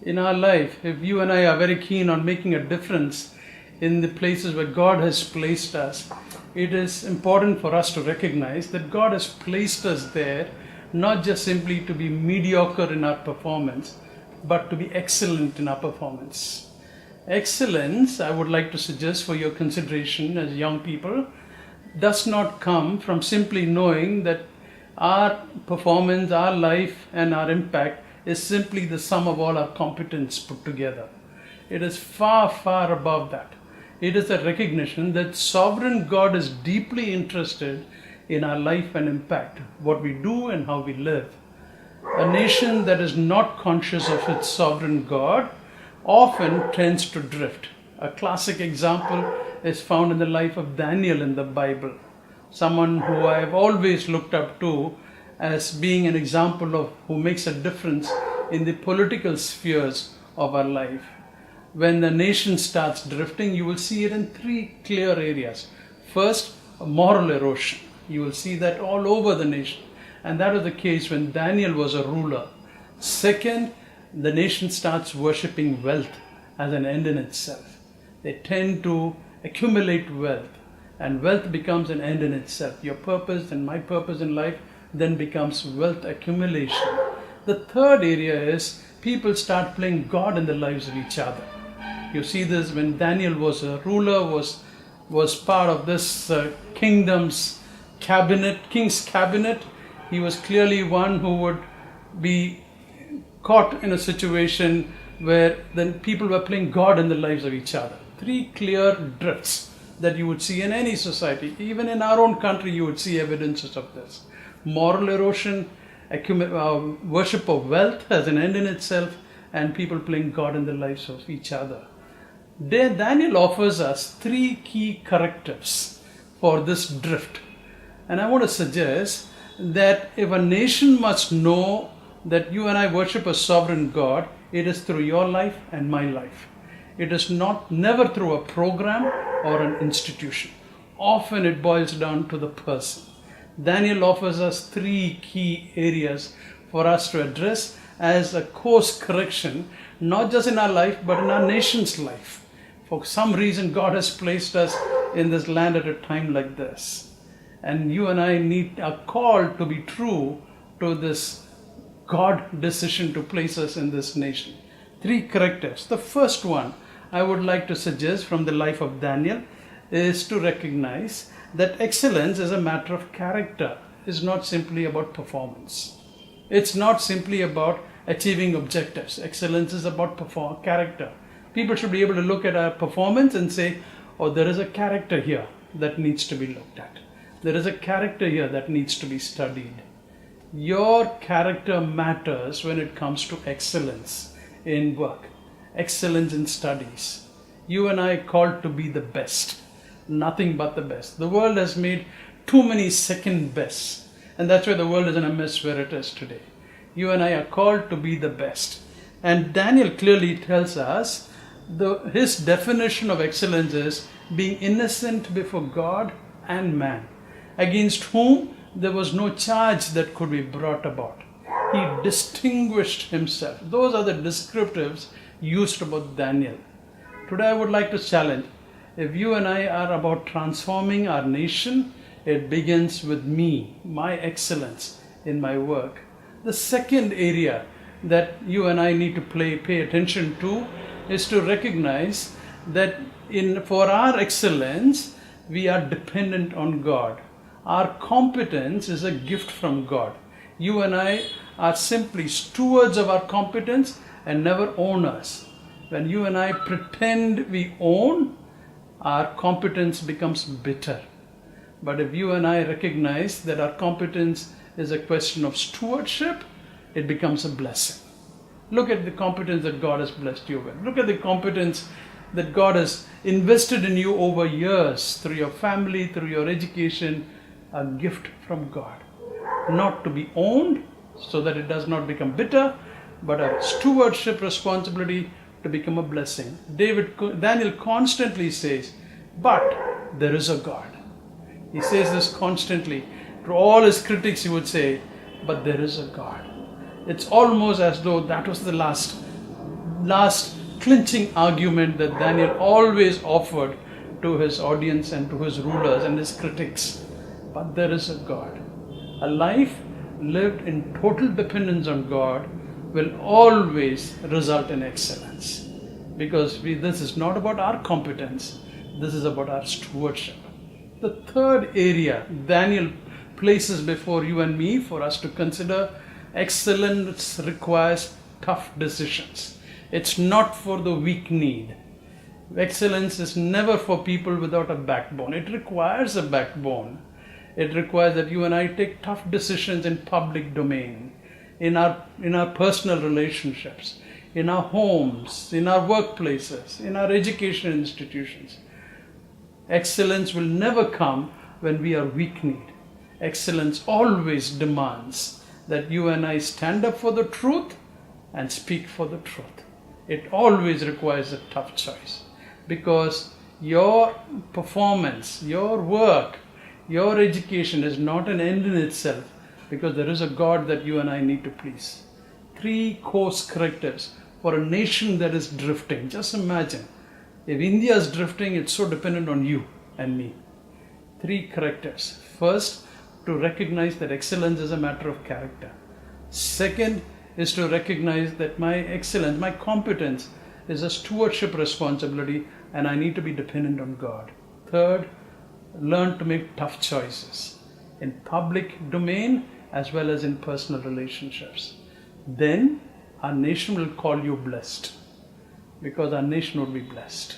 In our life, if you and I are very keen on making a difference in the places where God has placed us, it is important for us to recognize that God has placed us there not just simply to be mediocre in our performance, but to be excellent in our performance. Excellence, I would like to suggest for your consideration as young people, does not come from simply knowing that our performance, our life, and our impact is simply the sum of all our competence put together. It is far, far above that. It is a recognition that sovereign God is deeply interested in our life and impact, what we do and how we live. A nation that is not conscious of its sovereign God often tends to drift. A classic example is found in the life of Daniel in the Bible, someone who I have always looked up to as being an example of who makes a difference in the political spheres of our life. When the nation starts drifting, you will see it in three clear areas. First, moral erosion. You will see that all over the nation. And that was the case when Daniel was a ruler. Second, the nation starts worshipping wealth as an end in itself. They tend to accumulate wealth, and wealth becomes an end in itself. Your purpose and my purpose in life then becomes wealth accumulation. The third area is people start playing God in the lives of each other. You see this when Daniel was a ruler, was part of this king's cabinet. He was clearly one who would be caught in a situation where then people were playing God in the lives of each other. Three clear drifts that you would see in any society. Even in our own country, you would see evidences of this. Moral erosion, worship of wealth as an end in itself, and people playing God in the lives of each other. Daniel offers us three key correctives for this drift. And I want to suggest that if a nation must know that you and I worship a sovereign God, it is through your life and my life. It is never through a program or an institution. Often it boils down to the person. Daniel offers us three key areas for us to address as a course correction, not just in our life, but in our nation's life. For some reason, God has placed us in this land at a time like this. And you and I need a call to be true to this God decision to place us in this nation. Three correctives. The first one I would like to suggest from the life of Daniel is to recognize that excellence is a matter of character. It's not simply about performance. It's not simply about achieving objectives. Excellence is about character. People should be able to look at our performance and say, oh, there is a character here that needs to be looked at. There is a character here that needs to be studied. Your character matters when it comes to excellence in work, excellence in studies. You and I are called to be the best, nothing but the best. The world has made too many second bests, and that's why the world is in a mess where it is today. You and I are called to be the best. And Daniel clearly tells us his definition of excellence is being innocent before God and man, against whom there was no charge that could be brought about. He distinguished himself. Those are the descriptives used about Daniel. Today I would like to challenge, if you and I are about transforming our nation, it begins with me, my excellence in my work. The second area that you and I need to pay attention to is to recognize that for our excellence, we are dependent on God. Our competence is a gift from God. You and I are simply stewards of our competence and never owners. When you and I pretend we own, our competence becomes bitter. But if you and I recognize that our competence is a question of stewardship, it becomes a blessing. Look at the competence that God has blessed you with. Look at the competence that God has invested in you over years through your family, through your education, a gift from God. Not to be owned so that it does not become bitter, but a stewardship responsibility to become a blessing. Daniel constantly says, but there is a God. He says this constantly. To all his critics he would say, but there is a God. It's almost as though that was the last last clinching argument that Daniel always offered to his audience and to his rulers and his critics. But there is a God. A life lived in total dependence on God will always result in excellence. Because this is not about our competence, this is about our stewardship. The third area Daniel places before you and me for us to consider: excellence requires tough decisions. It's not for the weak-kneed. Excellence is never for people without a backbone. It requires a backbone. It requires that you and I take tough decisions in public domain, in our personal relationships, in our homes, in our workplaces, in our education institutions. Excellence will never come when we are weak-kneed. Excellence always demands that you and I stand up for the truth and speak for the truth. It always requires a tough choice, because your performance, your work, your education is not an end in itself, because there is a God that you and I need to please. 3 course correctives for a nation that is drifting. Just imagine, if India is drifting, it's so dependent on you and me. 3 correctives. First, to recognize that excellence is a matter of character. Second is to recognize that my excellence, my competence is a stewardship responsibility and I need to be dependent on God. Third, learn to make tough choices in public domain as well as in personal relationships. Then our nation will call you blessed, because our nation will be blessed.